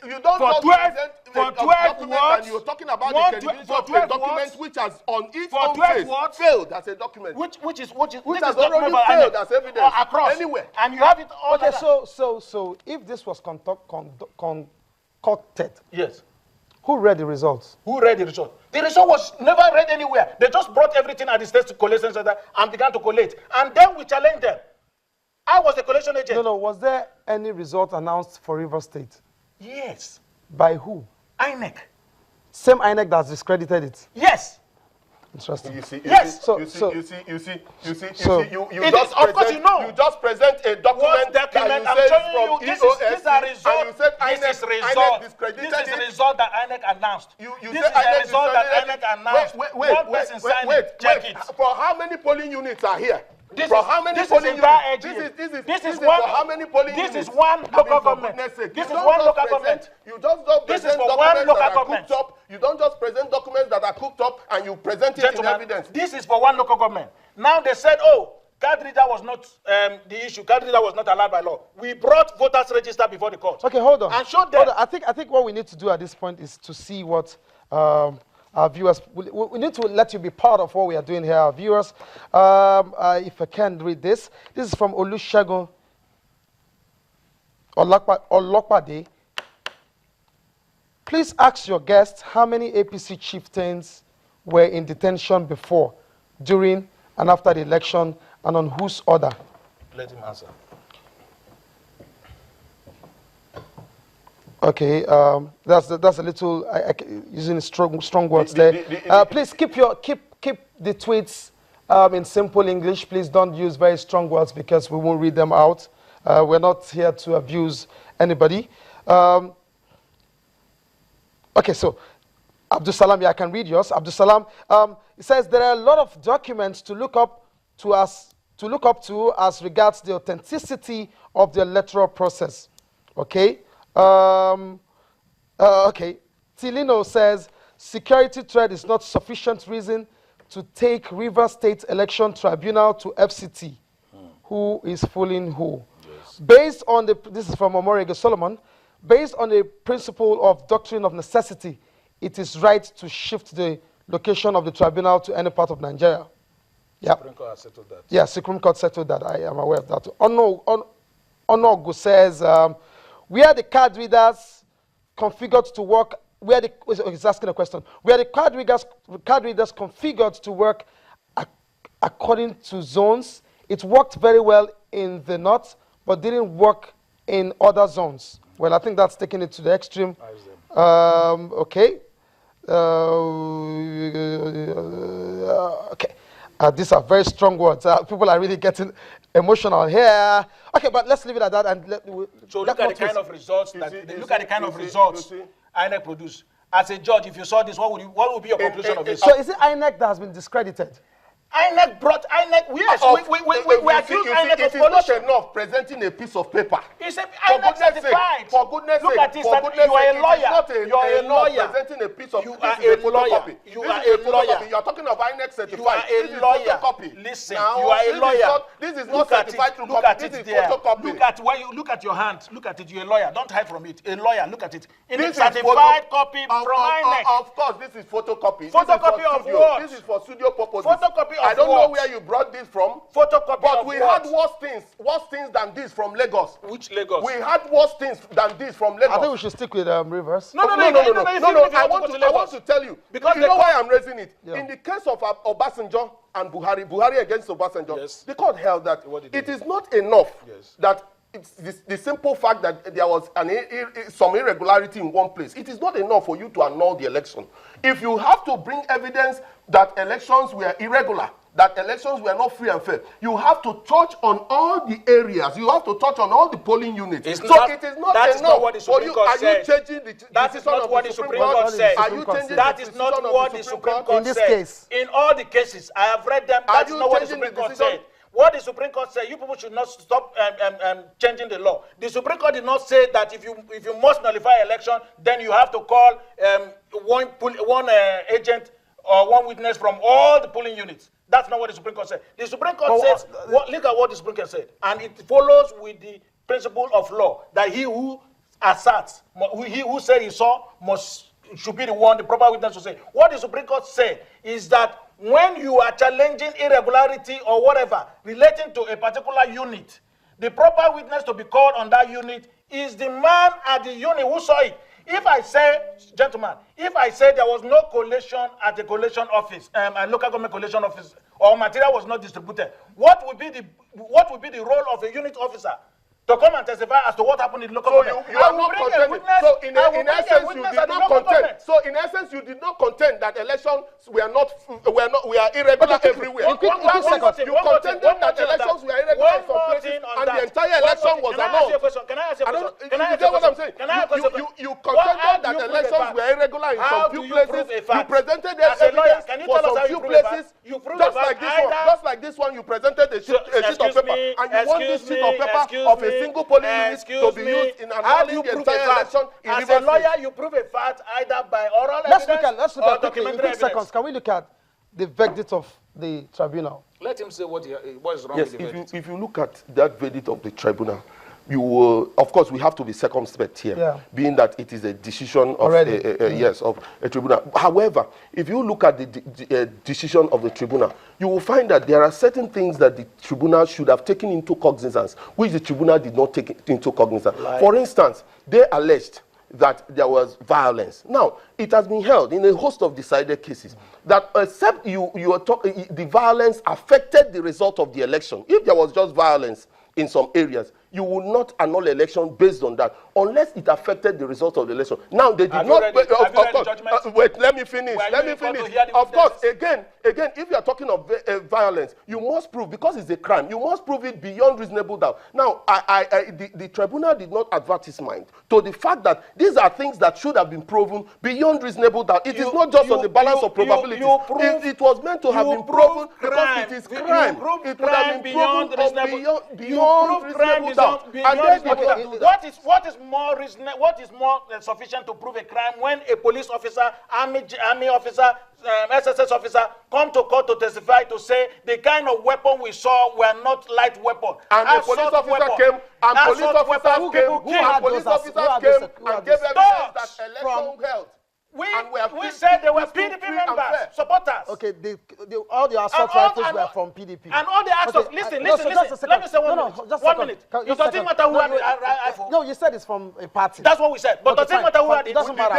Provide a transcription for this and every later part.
You don't for 12 document, and you're talking about the credibility of a document which has on its own face failed as a document. Which has already failed as evidence across anywhere. And you have it all. Okay, so if this was concocted, yes. Who read the results? Who read the result? The result was never read anywhere. They just brought everything at the state collation center and began to collate. And then we challenged them. I was the collation agent. No. Was there any result announced for Rivers State? Yes. By who? INEC. Same INEC that's discredited it? Yes. Interesting. You see, yes. You just present a document that you said from EOS, these are results. And you said INEC discredited this is the result that INEC announced. This is the result that INEC announced. Wait. Check it. For how many polling units are here? This for is, how many this polling is units? This is for how many polling this units? Is one local government. This is one local government. You just don't present documents that are cooked up. You don't just present documents that are cooked up and you present it in evidence. This is for one local government. Now they said, oh, card reader was not the issue. Card reader was not allowed by law. We brought voters register before the court. Okay, hold on. And showed them. I think what we need to do at this point is to see what our viewers, we need to let you be part of what we are doing here, our viewers. If I can read this. This is from Olusegun Olopade. Please ask your guests how many APC chieftains were in detention before, during, and after the election, and on whose order? Let him answer. Okay, that's a little using strong words there. Please keep the tweets in simple English. Please don't use very strong words because we won't read them out. We're not here to abuse anybody. Okay, so Abdul Salam, yeah, I can read yours. Abdul Salam, it says there are a lot of documents to look up to as regards the authenticity of the electoral process. Okay. Okay. Tilino says security threat is not sufficient reason to take Rivers State Election Tribunal to FCT. Who is fooling who? Yes. Based on this is from Omorege Solomon. Based on the principle of doctrine of necessity, it is right to shift the location of the tribunal to any part of Nigeria. Yeah. Supreme Court has settled that. Yeah, Supreme Court settled that. I am aware of that. Onogu says, where the card readers configured to work, he's asking a question, where the card readers configured to work according to zones, it worked very well in the north, but didn't work in other zones. Well, I think that's taking it to the extreme. Okay. Okay. These are very strong words. People are really getting emotional here. Okay, but let's leave it at that. And look at the kind of results INEC produced. As a judge, if you saw this, what would be your conclusion of this? So is it INEC that has been discredited? INEC brought INEC. Yes, we accuse INEC of corruption. It is not enough presenting a piece of paper. It's INEC certified. For goodness sake, look at this. You are a lawyer. You are a lawyer. Presenting a piece of you are a lawyer. You are a lawyer. You are talking of INEC certified. You are a lawyer. Listen, you are a lawyer. This is not certified through copy. This is photocopy. Look at why you look at your hand. Look at it. You're a lawyer. Don't hide from it. A lawyer. Look at it. It is certified copy from INEC. Of course, this is photocopy. Photocopy of what? This is for studio purposes. Photocopy of what? I don't know where you brought this from. Photocopy but we had worse things than this from Lagos. Which Lagos? We had worse things than this from Lagos. I think we should stick with Rivers. No. I want to tell you because you know why I'm raising it. Yeah. In the case of Obasanjo and Buhari against Obasanjo, yes. The court held that it is not enough that it's the simple fact that there was some irregularity in one place. It is not enough for you to annul the election. If you have to bring evidence that elections were irregular, that elections were not free and fair, you have to touch on all the areas. You have to touch on all the polling units. It is not enough for you. Are you changing the decision of the Supreme Court? Are you changing that is not what the Supreme Court said. In this case, in all the cases, I have read them. That's not what the Supreme Court said. What the Supreme Court said, you people should not stop changing the law. The Supreme Court did not say that if you must nullify election, then you have to call one agent or one witness from all the polling units. That's not what the Supreme Court said. The Supreme Court says, look at what the Supreme Court said, and it follows with the principle of law that he who asserts, he who said he saw should be the one, the proper witness to say. What the Supreme Court said is that when you are challenging irregularity or whatever relating to a particular unit, the proper witness to be called on that unit is the man at the unit who saw it. If I say, gentlemen, if I say there was no collation at the collation office, a local government collation office, or material was not distributed, what would be the role of a unit officer? To come and testify as to what happened in the local government. You are not contending. So in essence, you did not contend. So in essence, you did not contend that elections we are irregular everywhere. You contended that elections were irregular in some places, and the entire election was annulled. Can I ask you a question? Can I ask you what I'm saying? You contended that elections were irregular in some few places. You presented evidence for some few places. Just like this one, you presented a sheet of paper, and you want this sheet of paper of a single polling unit to be used in annulling the entire election in As a lawyer, you prove a fact either by oral evidence or documentary evidence. Seconds. Can we look at the verdict of the tribunal? Let him say what is wrong with the verdict. If you look at that verdict of the tribunal, you will, of course, we have to be circumspect here, being that it is a decision of a tribunal. However, if you look at the decision of the tribunal, you will find that there are certain things that the tribunal should have taken into cognizance, which the tribunal did not take into cognizance. Like, for instance, they alleged that there was violence. Now, it has been held in a host of decided cases that except the violence affected the result of the election. If there was just violence in some areas, you will not annul election based on that, unless it affected the result of the election. Now, they did not. Wait, let me finish. Of course, again, if you are talking of violence, you must prove, because it's a crime, you must prove it beyond reasonable doubt. Now, the tribunal did not advertise mind to the fact that these are things that should have been proven beyond reasonable doubt. It is not just on the balance of probability. It was meant to have been proven because it is crime. It would have been proven beyond reasonable doubt. What is more sufficient to prove a crime when a police officer, army officer, SSS officer come to court to testify to say the kind of weapon we saw were not light weapon. And the police officer came, and police officers came and gave evidence that election held. We said they were PDP members, supporters. Okay, all the assault rifles were from PDP. And all the assault, listen. Let me say 1 minute. 1 minute. It doesn't matter who had the rifle. No, you said it's from a party. That's what we said. But it doesn't matter who had it. It doesn't matter.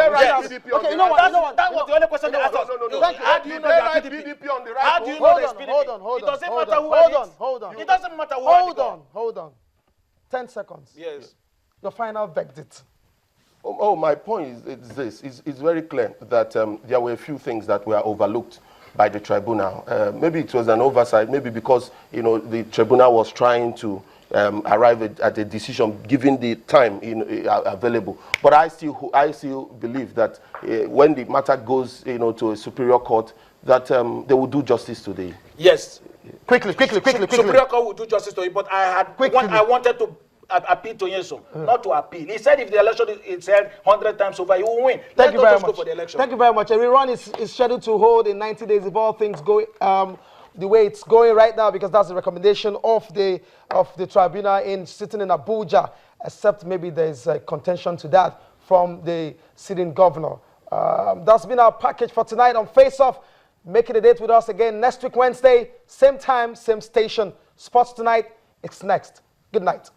Okay, you know what? That was the only question they asked us. How do you know that PDP on the rifle? How do you know there's PDP? Hold on. It doesn't matter who had it. Hold on. It doesn't matter who had it. Hold on. 10 seconds. Yes. Your final verdict. My point is this. It's very clear that there were a few things that were overlooked by the tribunal. Maybe it was an oversight, maybe because the tribunal was trying to arrive at a decision given the time available. But I still believe that when the matter goes to a superior court, that they will do justice today. Yes. Quickly. Superior court will do justice to it, but I wanted to appeal to Nyesom, not to appeal. He said if the election is held 100 times over, he will win. Thank you very much. Go for the election. Thank you very much. A rerun is scheduled to hold in 90 days if all things go the way it's going right now, because that's the recommendation of the tribunal sitting in Abuja, except maybe there's a contention to that from the sitting governor. That's been our package for tonight on Face Off. Make it a date with us again next week, Wednesday, same time, same station. Sports Tonight, it's next. Good night.